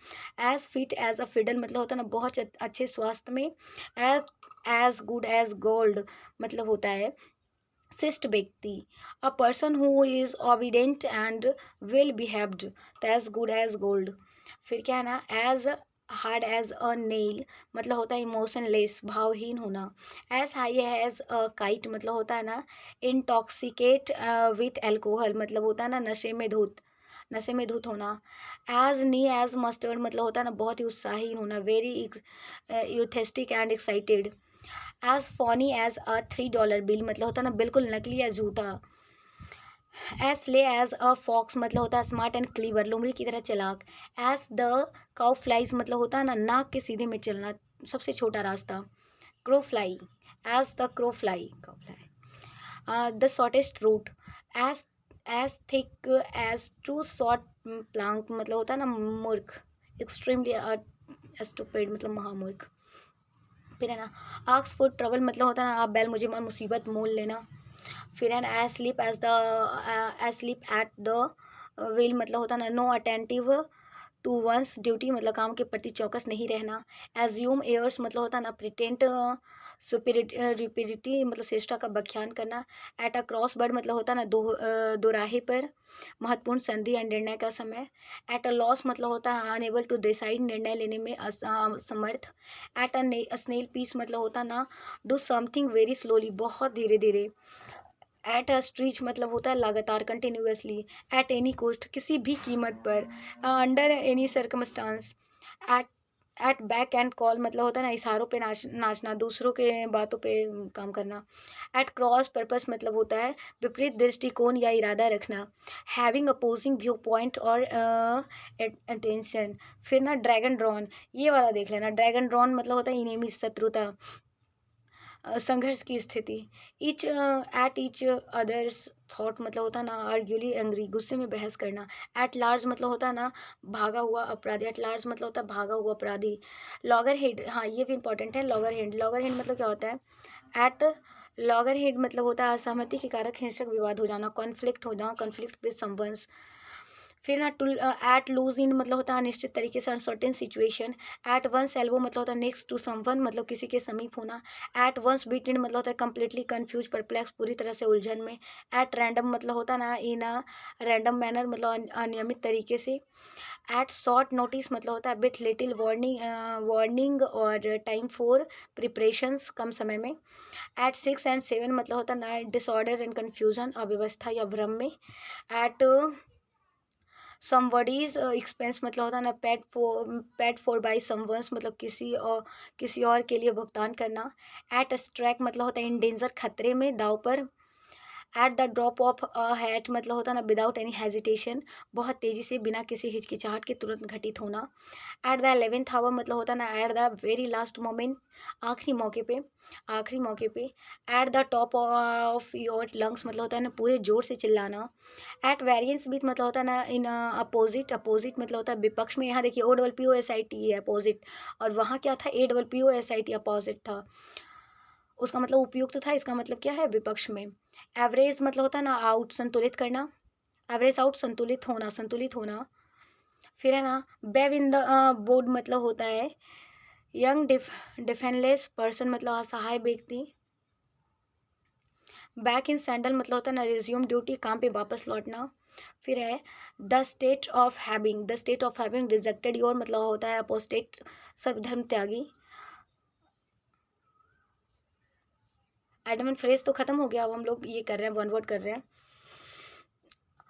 As fit as a fiddle मतलब होता है ना बहुत अच्छे स्वास्थ्य में। As as good as gold मतलब होता है शिष्ट व्यक्ति। A person who is obedient and well behaved, as good as gold. फिर क्या है ना as hard as a nail मतलब होता है इमोशनलेस, भावहीन होना। As high as a kite मतलब होता है ना इंटॉक्सिकेट विथ एल्कोहल मतलब होता है ना नशे में धुत होना। एज नी एज मस्टर्ड मतलब होता है ना बहुत ही उत्साहीन होना, very enthusiastic and excited. As phony as a $3 bill मतलब होता है ना बिल्कुल नकली या झूठा। As sly as a fox मतलब होता है स्मार्ट एंड क्लीवर, लोमड़ी की तरह चालाक। एज द काउ फ्लाइज मतलब होता है ना नाक के सीधे में चलना, सबसे छोटा रास्ता। Crow fly as the crow fly, the shortest route. As as thick as two short plank मतलब होता है ना मूर्ख, एक्सट्रीमली स्टूपिड मतलब महामूर्ख। फिर है ना आस्क फॉर ट्रबल मतलब होता है ना आप बैल मुझे मन मुसीबत मोल लेना। फिर है ना as sleep at the wheel मतलब होता है ना no attentive to one's duty मतलब काम के प्रति चौकस नहीं रहना। एज्यूम एयर्स मतलब होता है ना प्रिटेंट सुपीरिटी मतलब श्रेष्ठता का व्याख्यान करना। एट अ क्रॉस बर्ड मतलब होता है ना दोराहे पर, महत्वपूर्ण संधि या निर्णय का समय। एट अ लॉस मतलब होता है अनेबल टू डिसाइड, निर्णय लेने में असमर्थ। एट अ स्नेल पीस मतलब होता है ना डू समथिंग वेरी स्लोली, बहुत धीरे धीरे। एट अ स्ट्रीच मतलब होता है लगातार, कंटिन्यूअसली। एट एनी कोस्ट किसी भी कीमत पर। Under any circumstance. At at back and call मतलब होता है ना इशारों पे नाचना, दूसरों के बातों पे काम करना। एट क्रॉस पर्पस मतलब होता है विपरीत दृष्टिकोण या इरादा रखना। हैविंग अपोजिंग व्यू पॉइंट और अटेंशन। फिर ना ड्रैगन ड्रॉन, ये वाला देख लेना। ड्रैगन ड्रॉन मतलब होता है इनेमी, शत्रुता, संघर्ष की स्थिति। Each at each others thought मतलब होता है ना आर्ग्यूली एंग्री, गुस्से में बहस करना। एट लार्ज मतलब होता है ना भागा हुआ अपराधी, एट लार्ज मतलब होता है भागा हुआ अपराधी। लॉगर हेड, हाँ ये भी इंपॉर्टेंट है। लॉगर हेड, लॉगर हेड मतलब क्या होता है एट लॉगर हेड मतलब होता है असहमति के कारक हिंसक विवाद हो जाना, कॉन्फ्लिक्ट हो जाना, कॉन्फ्लिक्ट विद समवंस। फिर ना टू एट लूज इन मतलब होता है अनिश्चित तरीके से, uncertain situation. At one's elbow मतलब होता है नेक्स्ट टू समवन मतलब किसी के समीप होना। एट वंस बीट इन मतलब होता है कम्प्लीटली कंफ्यूज, परप्लेक्स, पूरी तरह से उलझन में। एट रैंडम मतलब होता है ना इन अ रैंडम मैनर मतलब अनियमित तरीके से। एट शॉर्ट नोटिस मतलब होता है विथ लिटिल वार्निंग और टाइम फॉर प्रिपरेशंस, कम समय में। एट 6 and 7 मतलब होता है ना डिसऑर्डर एंड कन्फ्यूजन, अव्यवस्था या भ्रम में। एट समबडीज एक्सपेंस मतलब होता है ना पेड फॉर बाई समवंस मतलब किसी और के लिए भुगतान करना। एट स्ट्रैक मतलब होता है इन डेंजर, खतरे में, दाव पर। At the drop of a hat मतलब होता है ना विदाउट एनी हेजिटेशन, बहुत तेज़ी से बिना किसी हिचकिचाहट के तुरंत घटित होना। एट द 11th आवर मतलब होता है ना at the very last moment, आखिरी मौके पे, आखिरी मौके पे। At the top of your lungs मतलब होता है ना पूरे जोर से चिल्लाना। एट वेरियंस विथ मतलब होता है ना इन अपोजिट, अपोजिट मतलब होता है विपक्ष में। यहाँ देखिए OPPOSIT है अपोजिट, और वहाँ क्या था APPOSIT अपोजिट था, उसका मतलब उपयुक्त था, इसका मतलब क्या है विपक्ष में। एवरेज मतलब होता है ना आउट, संतुलित करना। एवरेज आउट संतुलित होना, संतुलित होना। फिर है ना बेव इन द बोर्ड मतलब होता है यंग डिफेंसलेस पर्सन मतलब असहाय व्यक्ति। बैक इन सैंडल मतलब होता है ना रिज्यूम ड्यूटी, काम पे वापस लौटना। फिर है the state of having, the state of having rejected your मतलब होता है अपोस्टेट, सर्वधर्म त्यागी। एडमन फ्रेज तो खत्म हो गया, अब हम लोग ये कर रहे हैं, वन वर्ड कर रहे हैं।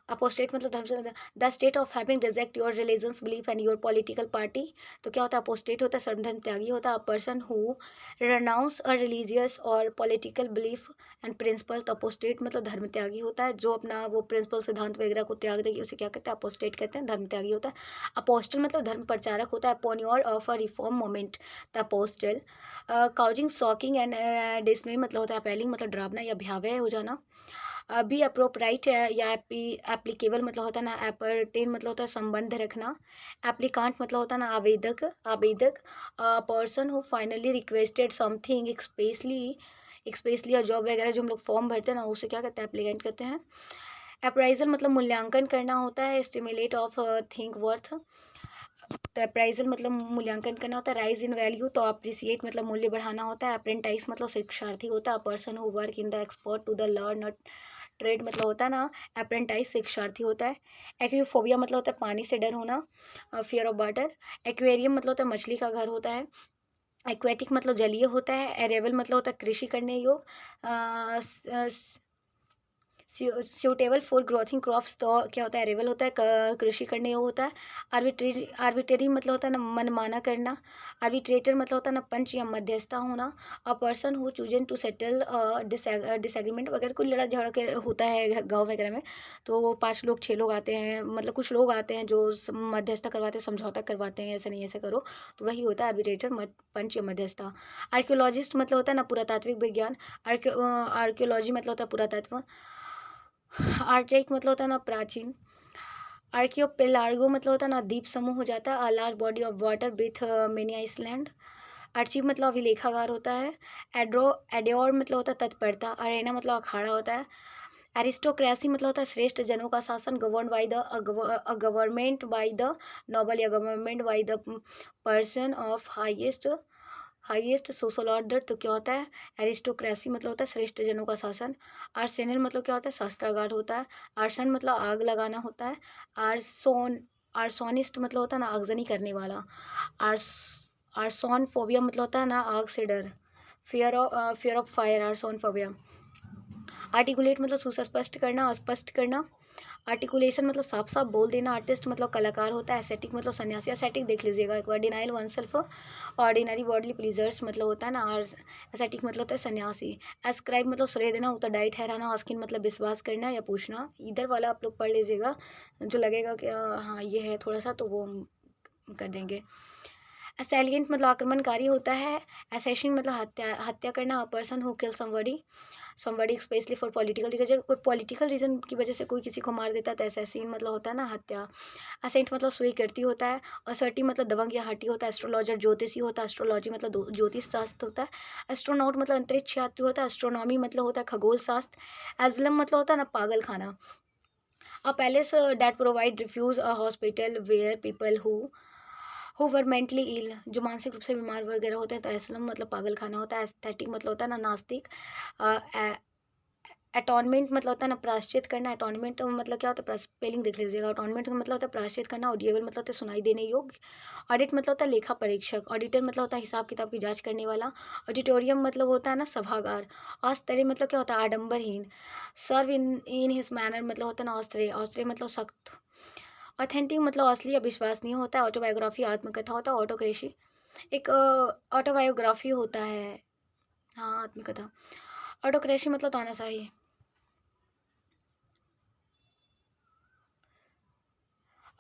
अपोस्टेट मतलब धर्म से, the state of having reject your religions belief and your political party. तो क्या होता है अपोस्टेट होता है सर्वधर्म त्यागी होता है a person who renounce a religious और पॉलिटिकल बिलीफ एंड प्रिंसिपल। तो अपोस्टेट मतलब धर्म त्यागी होता है, जो अपना वो प्रिंसिपल सिद्धांत वगैरह को त्याग देगी उसे क्या कहते हैं अपोस्टेट कहते हैं, धर्म त्यागी होता है। अपोस्टल मतलब धर्म प्रचारक होता है, pioneer of a reform movement the apostle. Causing shocking and dismay मतलब होता है अपैलिंग मतलब डरावना या भयावह हो जाना। अभी अप्रोप्राइट है या एप्लीकेबल मतलब होता है ना एपर्टेन मतलब होता है संबंध रखना। एप्लीकांट मतलब होता है ना आवेदक, आवेदक। Person who finally requested something especially और जॉब वगैरह जो हम लोग फॉर्म भरते हैं ना उसे क्या कहते हैं एप्लीकेंट कहते हैं। अप्राइजल मतलब मूल्यांकन करना होता है, एस्टिमेट ऑफ थिंक वर्थ। तो अप्राइजल मतलब मूल्यांकन करना होता है। राइज इन वैल्यू तो अप्रिसिएट मतलब मूल्य बढ़ाना होता है। अप्रेंटाइज मतलब शिक्षार्थी होता है, person who work in the expert to the learn trade मतलब होता है ना अप्रेंटाइज शिक्षार्थी होता है। एक्यूफोबिया मतलब होता है पानी से डर होना, फियर ऑफ वाटर। एक्वेरियम मतलब होता है मछली का घर होता है। एक्वेटिक मतलब जलीय होता है। एरेबल मतलब होता है कृषि करने योग्य। सूटेबल फॉर ग्रोथिंग क्रॉप्स तो क्या होता है एरेबल होता है कृषि करने योग्य होता है। आर्बिट्रेरी मतलब होता है ना मनमाना करना। आर्बिट्रेटर मतलब होता है ना पंच या मध्यस्थता होना। A person who chosen to settle disagreement वगैरह कोई लड़ा झगड़ा के होता है गाँव वगैरह में, तो वो 5 लोग 6 लोग आते हैं, मतलब कुछ लोग आते हैं जो मध्यस्थता करवाते हैं, समझौता करवाते हैं, ऐसा नहीं ऐसे करो, तो वही होता है आर्बिट्रेटर पंच या मध्यस्थता। आर्कियोलॉजिस्ट मतलब होता है ना पुरातात्विक विज्ञान। आर्कियोलॉजी मतलब होता है पुरातत्व। आर्टेक मतलब होता है ना प्राचीन। आर्कियोपेलार्गो मतलब होता है ना द्वीप समूह हो जाता है। A large body of water with many island. Archive मतलब अभिलेखागार होता है। एड्योर मतलब होता है तत्परता। अरेना मतलब अखाड़ा होता है। एरिस्टोक्रेसी मतलब होता है श्रेष्ठ जनों का शासन। Govern by the government by the noble or government by the person of highest social order. तो क्या होता है एरिस्टोक्रेसी मतलब होता है श्रेष्ठ जनों का शासन। आर्सेनल मतलब क्या होता है शस्त्रागार होता है। आर्सन मतलब आग लगाना होता है। आर्सोनिस्ट मतलब होता है ना आगजनी करने वाला। आर्स आर्सोन फोबिया मतलब होता है ना आग से डर। Fear of fire, arson phobia. Articulate मतलब सुस्पष्ट करना, अस्पष्ट करना। आर्टिकुलेशन मतलब साफ साफ बोल देना। आर्टिस्ट मतलब कलाकार होता है। एसेटिक मतलब सन्यासी। एसेटिक देख लीजिएगा एक बार। Denial one self ordinary bodily pleasures मतलब होता है ना एसेटिक मतलब होता है सन्यासी। एस्क्राइब मतलब श्रेय देना, उत्तरदायी ठहराना। आस्किन मतलब विश्वास करना या पूछना। इधर वाला आप लोग पढ़ लीजिएगा, जो लगेगा कि हाँ ये है थोड़ा सा, तो वो हम कर देंगे। असैलिएंट मतलब आक्रमणकारी होता है। असैसिन मतलब हत्या हत्या करना। A person who kill somebody specially for political reason, कोई पॉलिटिकल रीजन की वजह से कोई किसी को मार देता है तो असैसिन मतलब होता है ना हत्या। असेंट मतलब स्वीकृति होता है। असर्टी मतलब दबंग या हठी होता है। एस्ट्रोलॉजर ज्योतिषी होता है। एस्ट्रोलॉजी मतलब ज्योतिष शास्त्र होता है। एस्ट्रोनॉट मतलब अंतरिक्ष यात्री होता है। एस्ट्रोनॉमी मतलब होता है खगोल शास्त्र। एजलम मतलब होता है ना पागल खाना। A place that provide refuge a hospital where people who were mentally ill, जो मानसिक रूप से बीमार वगैरह होते हैं। तो एस्लम मतलब पागल खाना होता है। एस्थेटिक मतलब होता है ना नास्तिक। अटॉनमेंट मतलब होता है ना प्रायश्चित करना। अटॉनमेंट मतलब क्या होता है स्पेलिंग देख लीजिएगा। अटॉनमेंट का मतलब होता है प्रायश्चित करना। ऑडिएबल मतलब होता है सुनाई देने योग्य। ऑडिट मतलब होता है लेखा परीक्षक। ऑडिटर मतलब होता है हिसाब किताब की जांच करने वाला। ऑडिटोरियम मतलब होता है ना सभागार। आश्चर्य मतलब क्या होता है आडंबरहीन। सर्व इन हिज मैनर मतलब होता है ना आश्चर्य। आश्चर्य मतलब सख्त। ऑथेंटिक मतलब असली या विश्वसनीय होता है। ऑटोबायोग्राफी आत्मकथा होता है। ऑटोक्रेसी एक ऑटोबायोग्राफी होता है, हाँ आत्मकथा। ऑटोक्रेसी मतलब तानाशाही।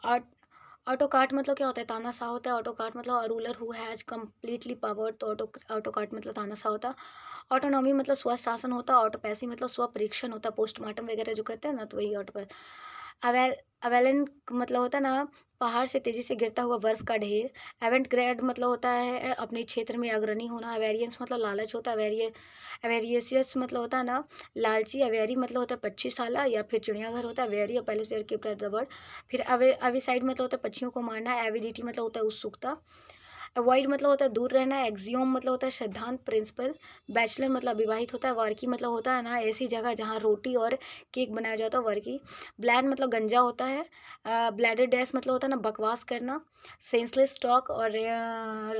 ऑट ऑटोकाट मतलब क्या होता है? तानाशाह होता है। ऑटोकाट मतलब a ruler who has completely power, तो ऑटोकाट मतलब तानाशाह होता है। ऑटोनॉमी मतलब स्वशासन होता है। ऑटोपैसी मतलब स्वपरीक्षण होता है, पोस्टमार्टम वगैरह जो कहते हैं ना, तो वही ऑटोपै अवेल अवेलन मतलब होता है ना, पहाड़ से तेज़ी से गिरता हुआ बर्फ़ का ढेर। एवेंट ग्रेड मतलब होता है अपने क्षेत्र में अग्रणी होना। एवेरियंस मतलब लालच होता है। एवेरियसियस मतलब होता है ना, लालची। एवेरी मतलब होता है पक्षीशाला या फिर चिड़ियाघर होता है। Very a place where keeper the bird. फिर अविसाइड मतलब होता है पक्षियों को मारना। एविडिटी मतलब होता है उत्सुकता। अवॉइड मतलब होता है दूर रहना। एक्सियोम मतलब होता है सिद्धांत, प्रिंसिपल। बैचलर मतलब विवाहित होता है। वर्की मतलब होता है ना ऐसी जगह जहाँ रोटी और केक बनाया जाता है, वर्की। ब्लैंड मतलब गंजा होता है। ब्लैडर डैश मतलब होता है ना बकवास करना। सेंसलेस टॉक और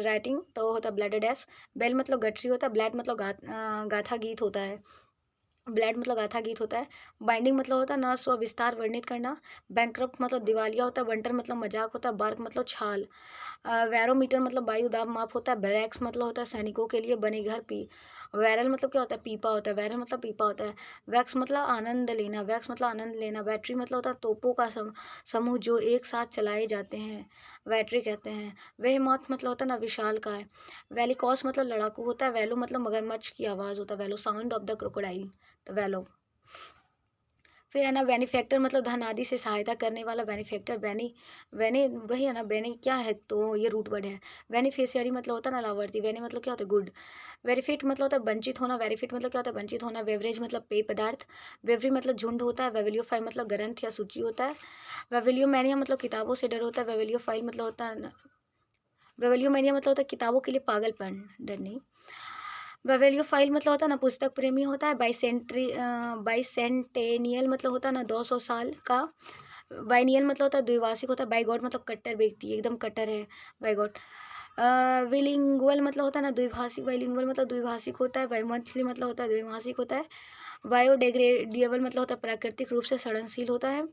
राइटिंग तो होता है ब्लैडर डैश। बेल मतलब गठरी होता है। ब्लैड मतलब गाथा गीत होता है। ब्लैड मतलब गाथा गीत होता है। बाइंडिंग मतलब होता है ना स्व विस्तार वर्णित करना। बैंकरप्ट मतलब दिवालिया होता है। बंटर मतलब मजाक होता है। बार्क मतलब छाल। वैरोमीटर मतलब वायु दाब माप होता है। बैरक्स मतलब होता है सैनिकों के लिए बने घर पी। वैरल मतलब क्या होता है? पीपा होता है। वैरल मतलब पीपा होता है। वैक्स मतलब आनंद लेना। वैक्स मतलब आनंद लेना। बैटरी मतलब होता है तोपों का समूह जो एक साथ चलाए जाते हैं, बैटरी कहते हैं। वेहमॉथ मतलब होता है ना विशालकाय। वेलिकॉस मतलब लड़ाकू होता है। वैलो मतलब मगरमच्छ की आवाज़ होता है। वैलो साउंड ऑफ द क्रोकोडाइल, तो वैलो। फिर है ना बेनिफैक्टर मतलब धन आदि से सहायता करने वाला। बेनिफैक्टर बेनी बेनी वही है ना, बेनी क्या है? तो ये रूट वर्ड है। बेनिफिशियरी मतलब होता है ना लाभार्थी। बेनी मतलब क्या होता है? गुड। वेरीफिट मतलब होता है वंचित होना। वेरीफिट मतलब क्या होता है? वंचित होना। बेवरेज मतलब पेय पदार्थ। वेवरी मतलब झुंड होता है। वेविलियोफाई मतलब ग्रंथ या सूची होता है। वेविलियोमैनिया मतलब किताबों से डर होता है। वेविलियोफाइल मतलब होता है वेविलियोमैनिया मतलब होता है किताबों के लिए पागलपन, डर नहीं। वेवेलियोफाइल मतलब होता है ना पुस्तक प्रेमी होता है। बाइसेंटेनियल मतलब होता है ना 200 साल का। बाइनियल मतलब होता है द्विभाषिक होता है। बाइगॉट मतलब कट्टर व्यक्ति, एकदम कट्टर है बाइगॉट। बिलिंगुअल मतलब होता है ना द्विभाषिक। बाइलिंगुअल मतलब द्विभाषिक होता है। बाइमंथली मतलब होता है द्विभाषिक होता है। बायोडिग्रेडेबल मतलब होता है प्राकृतिक रूप से सड़नशील होता है।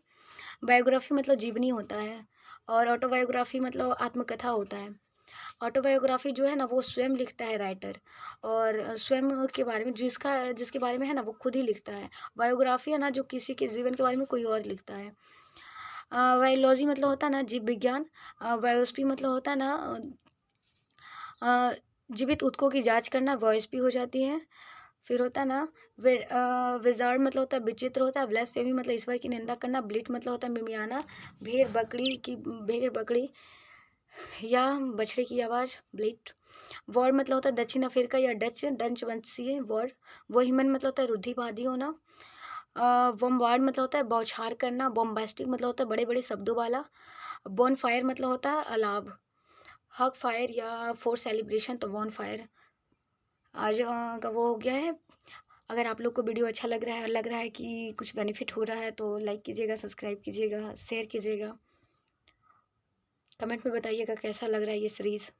बायोग्राफी मतलब जीवनी होता है। और ऑटोबायोग्राफी मतलब आत्मकथा होता है। ऑटोबायोग्राफी जो है ना वो स्वयं लिखता है राइटर, और स्वयं के बारे में जिसका जिसके बारे में है ना वो खुद ही लिखता है। बायोग्राफी है ना जो किसी के जीवन के बारे में कोई और लिखता है। बायोलॉजी मतलब होता है ना जीव विज्ञान। बायोस्पी मतलब होता है ना अ, जीवित ऊतकों की जांच करना। वॉइस हो जाती है। फिर होता है ना विजार्ड मतलब होता है विचित्र होता है। ब्लेस्फेमी मतलब ईश्वर की निंदा करना। ब्लिट मतलब होता है मिमियाना। भेड़ बकरी या बछड़े की आवाज़, ब्लिट। वॉर मतलब होता है दक्षिण अफ्रीका या डच वंशीय वॉर। वोहिमन मतलब होता है रुद्धिवादी होना। बॉम्बार्ड मतलब होता है बौछार करना। बॉम्बास्टिक मतलब होता है बड़े बड़े शब्दों वाला। बॉन फायर मतलब होता है अलाव। हग फायर या फोर सेलिब्रेशन, तो बॉन फायर आज का वो हो गया है। अगर आप लोग को वीडियो अच्छा लग रहा है कि कुछ बेनिफिट हो रहा है, तो लाइक कीजिएगा, सब्सक्राइब कीजिएगा, शेयर कीजिएगा। कमेंट में बताइएगा कैसा लग रहा है ये सीरीज़।